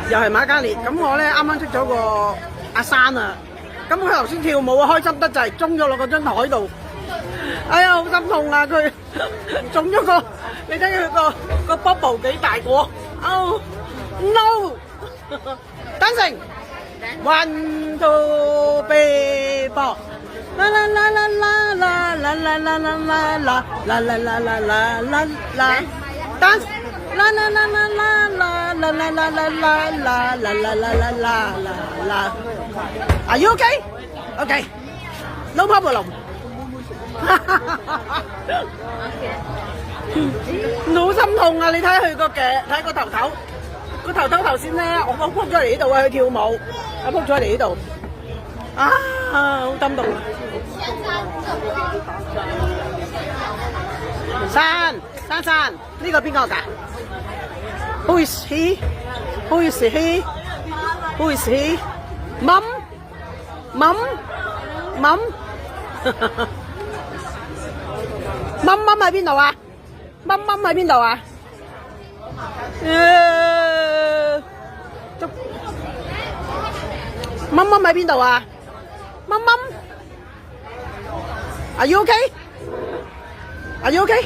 又係瑪嘉烈。咁我咧啱啱識咗個阿珊啊，咁佢頭先跳舞啊，開心得滯，中咗落嗰張台度。哎呀，好心痛啊！佢中咗個，你睇佢個 bubble 幾大個？Oh no！ Dancing， 1 2 3 4， 啦啦啦啦啦啦啦啦啦啦啦啦啦啦啦啦啦啦 ，dance， 啦啦啦啦啦啦啦啦啦啦啦啦啦啦啦啦啦 ，Are you okay? Okay, no problem。好心痛啊！你睇佢個嘅，睇個頭頭，個頭頭頭先咧，我撲咗嚟呢度啊，佢跳舞，我撲咗嚟呢度，啊，好心痛。珊，呢個邊個㗎 ？Who is he? Who is he? Who is he? Mum? Mum 喺邊度啊？Mum喺邊度啊？Mum喺邊度啊？Mum， Are you okay? Are you okay?